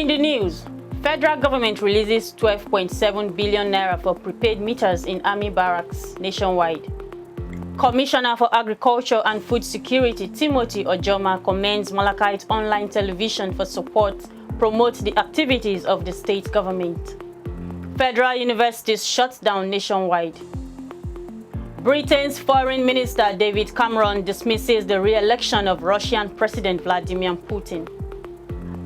In the news, federal government releases 12.7 billion naira for prepaid meters in army barracks nationwide. Commissioner for Agriculture and Food Security Timothy Ojoma commends Malachite Online Television for support promote the activities of the state government. Federal universities shut down nationwide. Britain's Foreign Minister David Cameron dismisses the re-election of Russian President Vladimir Putin.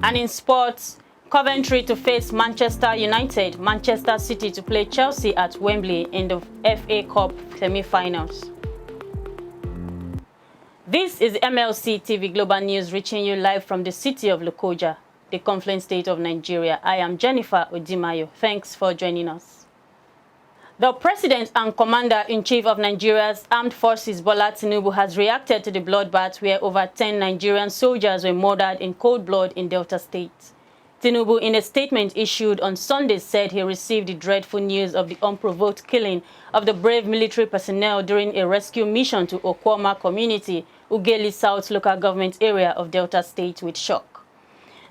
And in sports, Coventry to face Manchester United, Manchester City to play Chelsea at Wembley in the FA Cup semi-finals. This is MLC TV Global News reaching you live from the city of Lokoja, the Confluent State of Nigeria. I am Jennifer Odimayo. Thanks for joining us. The President and Commander-in-Chief of Nigeria's Armed Forces, Bola Tinubu, has reacted to the bloodbath where over 10 Nigerian soldiers were murdered in cold blood in Delta State. Tinubu, in a statement issued on Sunday, said he received the dreadful news of the unprovoked killing of the brave military personnel during a rescue mission to Ojoma community, Ughelli South local government area of Delta State with shock.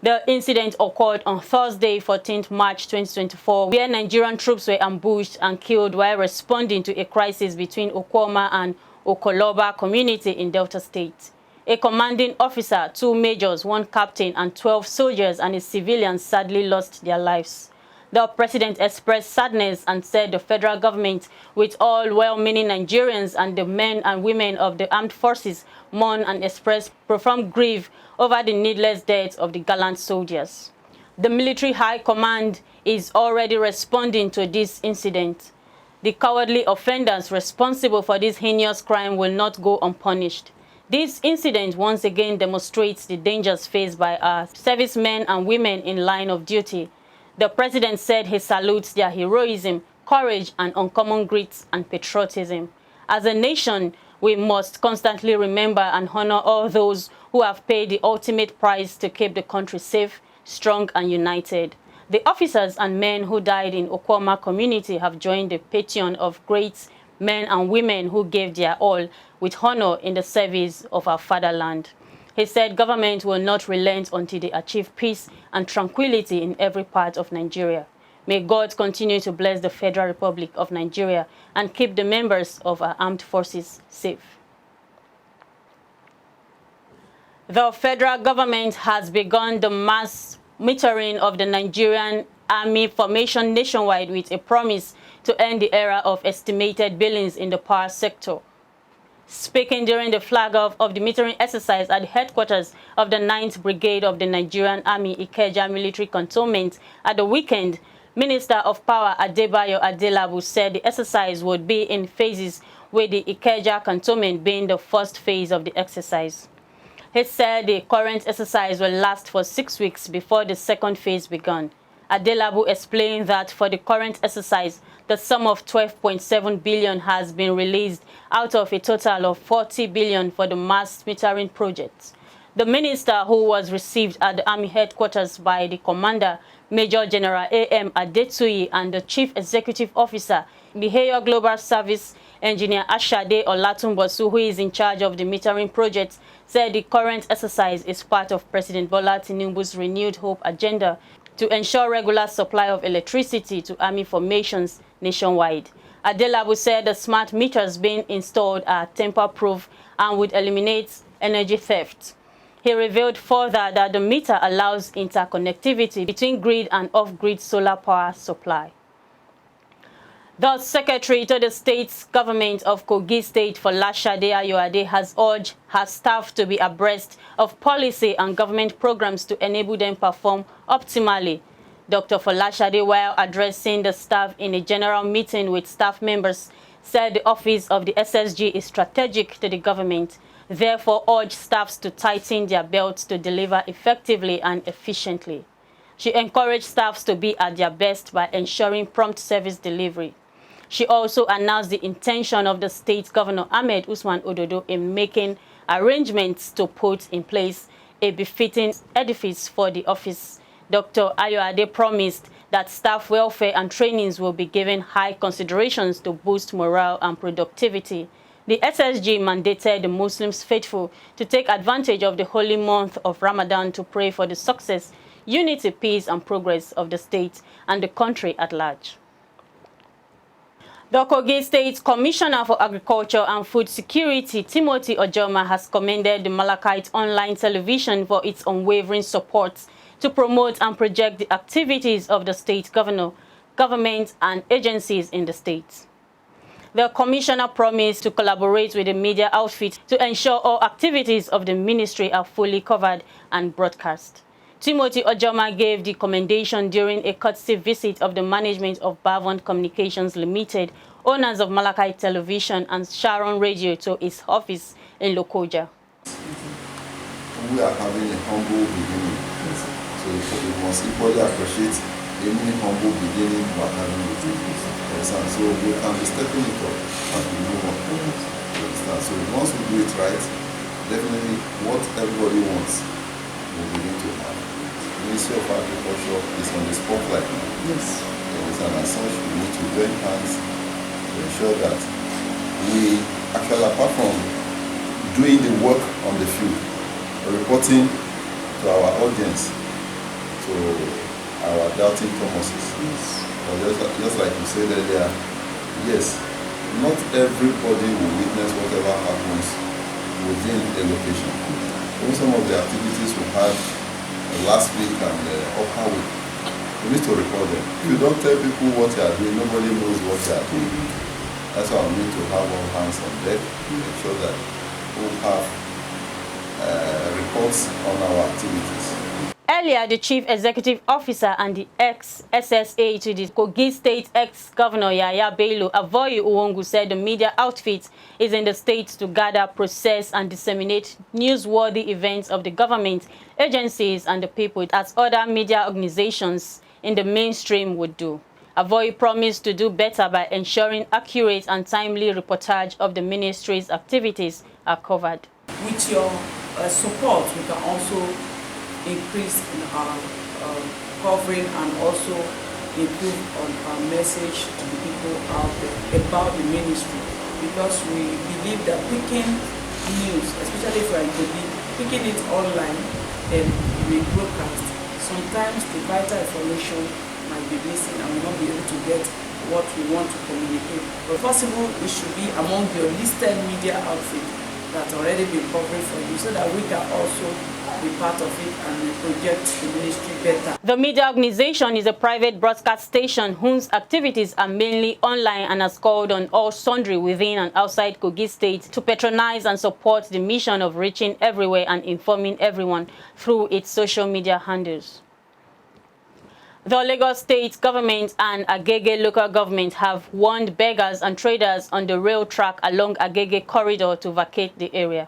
The incident occurred on Thursday, 14th March 2024, where Nigerian troops were ambushed and killed while responding to a crisis between Ojoma and Okoloba community in Delta State. A commanding officer, 2 majors, 1 captain, and 12 soldiers and a civilian sadly lost their lives. The president expressed sadness and said the federal government, with all well-meaning Nigerians and the men and women of the armed forces, mourn and express profound grief over the needless death of the gallant soldiers. The military high command is already responding to this incident. The cowardly offenders responsible for this heinous crime will not go unpunished. This incident once again demonstrates the dangers faced by our servicemen and women in line of duty. The president said he salutes their heroism, courage, and uncommon grit and patriotism. As a nation, we must constantly remember and honor all those who have paid the ultimate price to keep the country safe, strong, and united. The officers and men who died in Ojoma community have joined the pantheon of great men and women who gave their all with honor in the service of our fatherland. He said government will not relent until they achieve peace and tranquility in every part of Nigeria. May God continue to bless the Federal Republic of Nigeria and keep the members of our armed forces safe. The federal government has begun the mass metering of the Nigerian Army formation nationwide with a promise to end the era of estimated billings in the power sector. Speaking during the flag-off of the metering exercise at the headquarters of the 9th Brigade of the Nigerian Army Ikeja Military Cantonment at the weekend, Minister of Power Adebayo Adelabu said the exercise would be in phases, with the Ikeja Cantonment being the first phase of the exercise. He said the current exercise will last for 6 weeks before the second phase began. Adelabu explained that for the current exercise, the sum of 12.7 billion has been released out of a total of 40 billion for the mass metering project. The minister, who was received at the Army headquarters by the commander, Major General A.M. Adetuyi, and the Chief Executive Officer, Behavior Global Service Engineer Ashade Olatunbosu, who is in charge of the metering project, said the current exercise is part of President Bola Tinubu's renewed hope agenda to ensure regular supply of electricity to army formations nationwide. Adelabu said the smart meters being installed are tamper-proof and would eliminate energy theft. He revealed further that the meter allows interconnectivity between grid and off-grid solar power supply. The Secretary to the State Government of Kogi State, Folashade Ayoade, has urged her staff to be abreast of policy and government programs to enable them perform optimally. Dr. Folashade, while addressing the staff in a general meeting with staff members, said the office of the SSG is strategic to the government, therefore urged staffs to tighten their belts to deliver effectively and efficiently. She encouraged staffs to be at their best by ensuring prompt service delivery. She also announced the intention of the state governor Ahmed Usman Ododo in making arrangements to put in place a befitting edifice for the office. Dr. Ayoade promised that staff welfare and trainings will be given high considerations to boost morale and productivity. The SSG mandated the Muslims faithful to take advantage of the holy month of Ramadan to pray for the success, unity, peace, and progress of the state and the country at large. The Kogi State Commissioner for Agriculture and Food Security, Timothy Ojoma, has commended the Malachite Online Television for its unwavering support to promote and project the activities of the state government, and agencies in the state. The commissioner promised to collaborate with the media outfit to ensure all activities of the ministry are fully covered and broadcast. Timothy Ojoma gave the commendation during a courtesy visit of the management of Bavon Communications Limited, owners of Malachite Television and Sharon Radio, to his office in Lokoja. We are having a humble beginning, so we must equally appreciate any humble beginning we are having with it. So we can be stepping it up as we move on. So once we do it right, definitely what everybody wants will begin to happen. The Ministry of Agriculture is on the spotlight now. Yes. And as such, we need to join hands to ensure that we actually, apart from doing the work on the field, reporting to our audience, to our doubting Thomases. Yes. Just like you said earlier, yes, not everybody will witness whatever happens within a location. Even some of the activities we had last week and upper week, we need to record them. If you don't tell people what you are doing, nobody knows what you are doing. That's why we need to have all hands on deck to make sure that we have reports on our activities. Earlier, the Chief Executive Officer and the ex-SSA to the Kogi State ex-Governor Yaya Bello, Avoyi Uwongu, said the media outfit is in the state to gather, process, and disseminate newsworthy events of the government, agencies, and the people, as other media organizations in the mainstream would do. Avoyi promised to do better by ensuring accurate and timely reportage of the ministry's activities are covered. With your support, we can also increase in our covering and also improve on our message to the people out there about the ministry, because we believe that picking news, especially if you are in Kogi, picking it online and we broadcast, sometimes the vital information might be missing and we will not be able to get what we want to communicate. But possible, we should be among your listed media outfits that already been covering for you, so that we can also be part of it and project the ministry better. The media organization is a private broadcast station whose activities are mainly online and has called on all sundry within and outside Kogi State to patronize and support the mission of reaching everywhere and informing everyone through its social media handles. The Lagos State government and Agege local government have warned beggars and traders on the rail track along Agege corridor to vacate the area.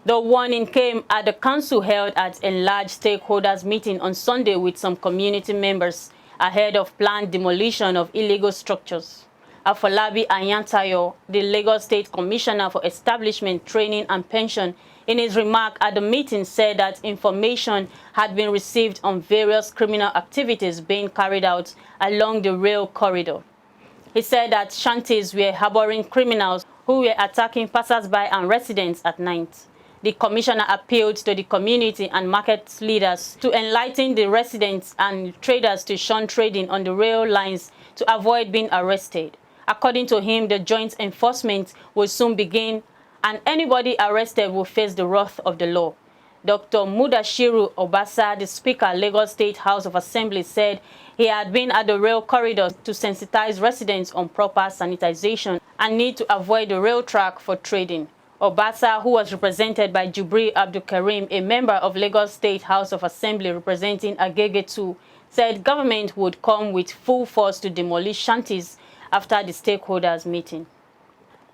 The warning came at the council held at a large stakeholders meeting on Sunday with some community members ahead of planned demolition of illegal structures. Afolabi Ayantayo, the Lagos State Commissioner for Establishment, Training and Pension, in his remark at the meeting said that information had been received on various criminal activities being carried out along the rail corridor. He said that shanties were harboring criminals who were attacking passers-by and residents at night. The commissioner appealed to the community and market leaders to enlighten the residents and traders to shun trading on the rail lines to avoid being arrested. According to him, the joint enforcement will soon begin and anybody arrested will face the wrath of the law. Dr. Mudashiru Obasa, the Speaker, Lagos State House of Assembly, said he had been at the rail corridor to sensitize residents on proper sanitization and need to avoid the rail track for trading. Obasa, who was represented by Jubri Abdul Karim, a member of Lagos State House of Assembly representing Agege 2, said government would come with full force to demolish shanties after the stakeholders meeting.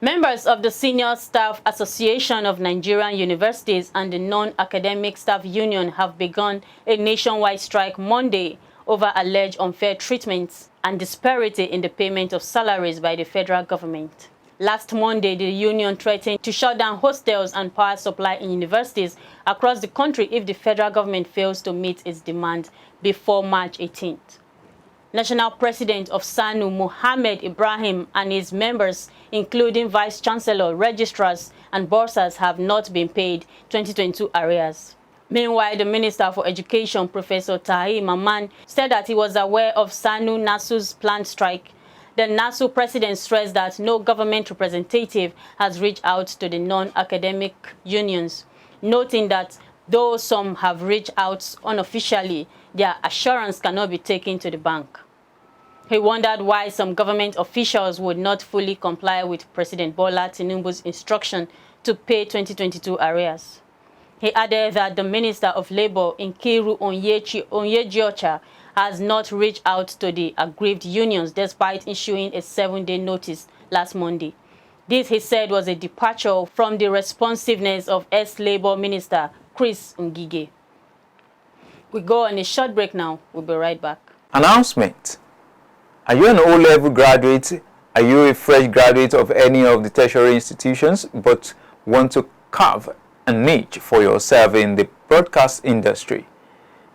Members of the Senior Staff Association of Nigerian Universities and the Non-Academic Staff Union have begun a nationwide strike Monday over alleged unfair treatment and disparity in the payment of salaries by the federal government. Last Monday, the union threatened to shut down hostels and power supply in universities across the country if the federal government fails to meet its demand before March 18th. National President of SSANU, Mohammed Ibrahim, and his members, including Vice Chancellor, registrars, and bursars, have not been paid 2022 arrears. Meanwhile, the Minister for Education, Professor Tahir Mamman, said that he was aware of SSANU-NASU's planned strike. The NASU president stressed that no government representative has reached out to the non-academic unions, noting that though some have reached out unofficially, their assurance cannot be taken to the bank. He wondered why some government officials would not fully comply with President Bola Tinubu's instruction to pay 2022 arrears. He added that the Minister of Labour, Nkiru Onyejiocha, has not reached out to the aggrieved unions despite issuing a 7-day notice last Monday. This, he said, was a departure from the responsiveness of ex-Labour Minister Chris Ngige. We go on a short break now. We'll be right back. Announcement. Are you an O-level graduate? Are you a fresh graduate of any of the tertiary institutions but want to carve a niche for yourself in the broadcast industry?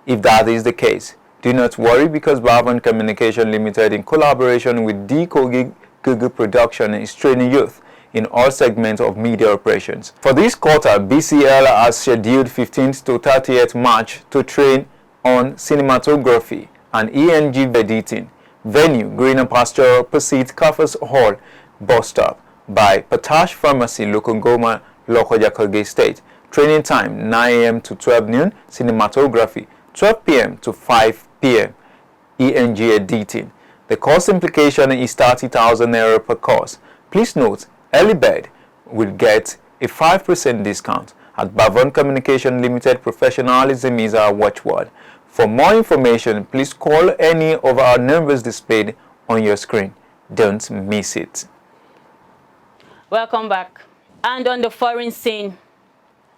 If that is the case, do not worry, because Unwavering Communication Limited, in collaboration with the KOGI Production, is training youth in all segments of media operations. For this quarter, BCL has scheduled 15th to 30th March to train on cinematography and ENG editing. Venue: Greener Pasture Pursuit Kaffers Hall Bus Stop by Potash Pharmacy, Lokongoma, Lokoja, Kogi State. Training time 9 a.m. to 12 noon. Cinematography 12 p.m. to 5 p.m. ENG editing. The cost implication is 30,000 naira per course. Please note, early bird will get a 5% discount. At Unwavering Communication Limited, professionalism is our watchword. For more information, please call any of our numbers displayed on your screen. Don't miss it. Welcome back. And on the foreign scene,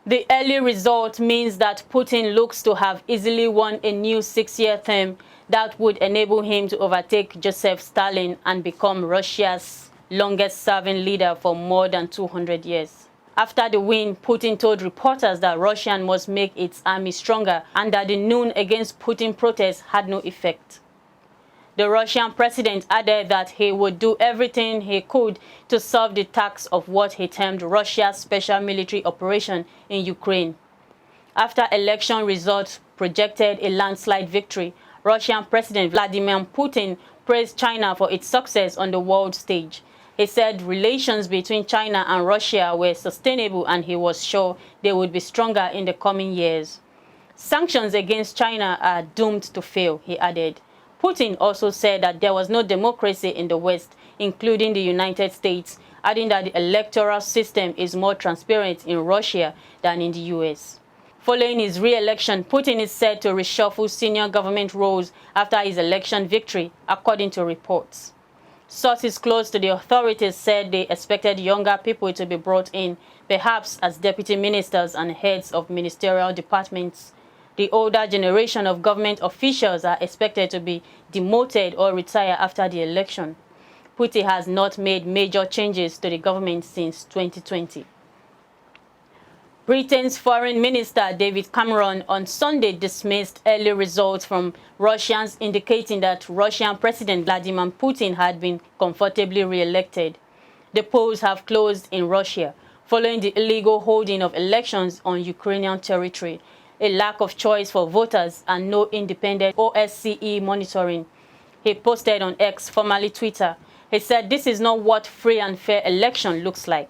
the early result means that Putin looks to have easily won a new 6-year term that would enable him to overtake Joseph Stalin and become Russia's longest-serving leader for more than 200 years. After the win, Putin told reporters that Russia must make its army stronger and that the noon against Putin protests had no effect. The Russian president added that he would do everything he could to solve the task of what he termed Russia's special military operation in Ukraine. After election results projected a landslide victory, Russian President Vladimir Putin praised China for its success on the world stage. He said relations between China and Russia were sustainable and he was sure they would be stronger in the coming years. Sanctions against China are doomed to fail, he added. Putin also said that there was no democracy in the West, including the United States, adding that the electoral system is more transparent in Russia than in the US. Following his re-election, Putin is said to reshuffle senior government roles after his election victory, according to reports. Sources close to the authorities said they expected younger people to be brought in, perhaps as deputy ministers and heads of ministerial departments. The older generation of government officials are expected to be demoted or retire after the election. Putin has not made major changes to the government since 2020. Britain's Foreign Minister David Cameron on Sunday dismissed early results from Russians indicating that Russian President Vladimir Putin had been comfortably re-elected. The polls have closed in Russia following the illegal holding of elections on Ukrainian territory, a lack of choice for voters, and no independent OSCE monitoring. He posted on X, formerly Twitter. He said this is not what free and fair election looks like.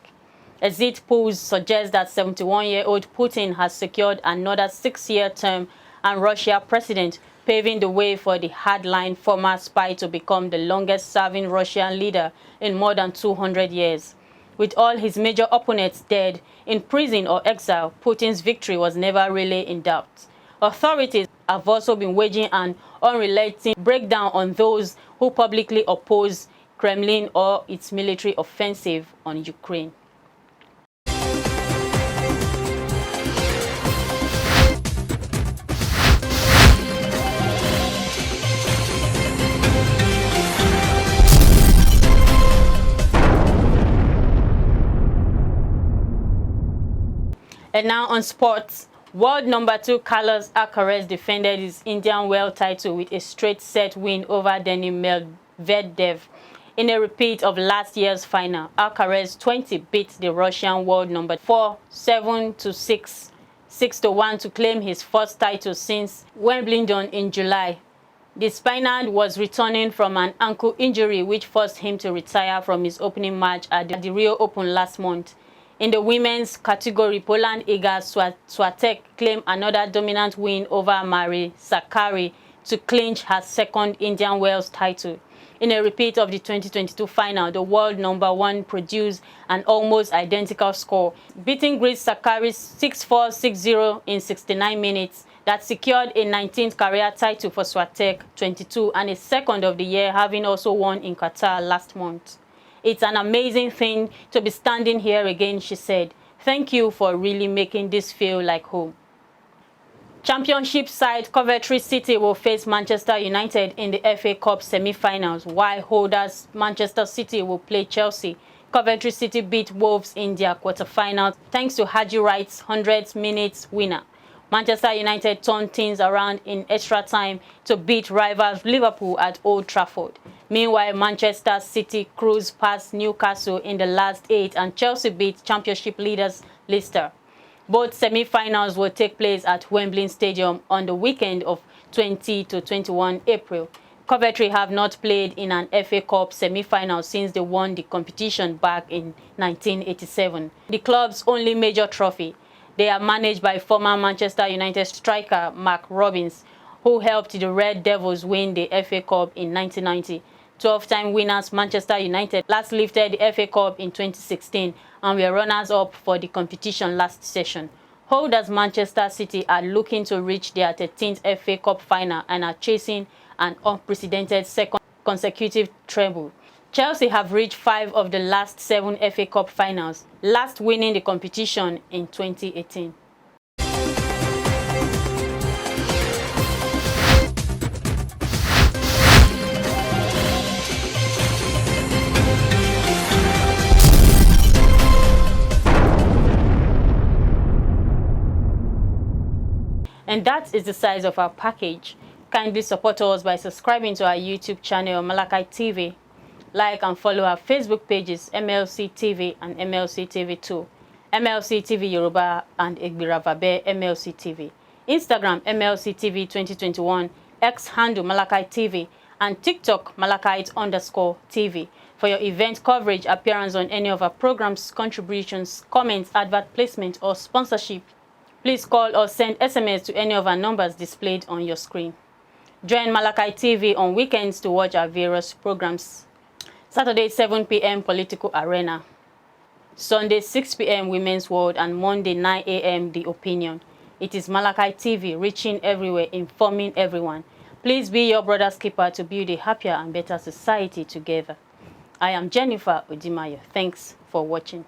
Exit polls suggest that 71-year-old Putin has secured another 6-year term and Russia president, paving the way for the hardline former spy to become the longest-serving Russian leader in more than 200 years. With all his major opponents dead, in prison or exile, Putin's victory was never really in doubt. Authorities have also been waging an unrelenting breakdown on those who publicly oppose Kremlin or its military offensive on Ukraine. And now on sports, world number 2 Carlos Alcaraz defended his Indian Wells title with a straight set win over Daniil Medvedev. In a repeat of last year's final, Alcaraz 20 beat the Russian world number 4 7-6 6-1 to claim his first title since Wimbledon in July. The Spaniard was returning from an ankle injury which forced him to retire from his opening match at the Rio Open last month. In the women's category, Poland Iga Swiatek claimed another dominant win over Maria Sakkari to clinch her second Indian Wells title. In a repeat of the 2022 final, the world #1 produced an almost identical score, beating Greece Sakkari 6-4, 6-0 in 69 minutes. That secured a 19th career title for Swiatek, 22, and a second of the year, having also won in Qatar last month. It's an amazing thing to be standing here again, she said. Thank you for really making this feel like home. Championship side Coventry City will face Manchester United in the FA Cup semi-finals, while holders Manchester City will play Chelsea. Coventry City beat Wolves in their quarter-finals thanks to Haji Wright's 100th minutes winner. Manchester United turned things around in extra time to beat rivals Liverpool at Old Trafford. Meanwhile, Manchester City cruised past Newcastle in the last 8 and Chelsea beat Championship leaders Leicester. Both semi-finals will take place at Wembley Stadium on the weekend of 20 to 21 April. Coventry have not played in an FA Cup semi-final since they won the competition back in 1987, the club's only major trophy. They are managed by former Manchester United striker Mark Robins, who helped the Red Devils win the FA Cup in 1990. 12-time winners Manchester United last lifted the FA Cup in 2016 and were runners-up for the competition last session. Holders Manchester City are looking to reach their 13th FA Cup final and are chasing an unprecedented second consecutive treble. Chelsea have reached 5 of the last 7 FA Cup finals, last winning the competition in 2018. And that is the size of our package. Kindly support us by subscribing to our YouTube channel, Malachi TV. Like and follow our Facebook pages, MLC TV and MLC TV2, MLC TV Yoruba and Egbiravabe MLC TV, Instagram MLC TV 2021, X handle Malachi TV, and TikTok Malachite_TV. For your event coverage, appearance on any of our programs, contributions, comments, advert placement, or sponsorship, please call or send SMS to any of our numbers displayed on your screen. Join Malachi TV on weekends to watch our various programs. Saturday 7 p.m. Political Arena, Sunday 6 p.m. Women's World, and Monday 9 a.m. The Opinion. It is Malachi TV, reaching everywhere, informing everyone. Please be your brother's keeper to build a happier and better society together. I am Jennifer Odimayo. Thanks for watching.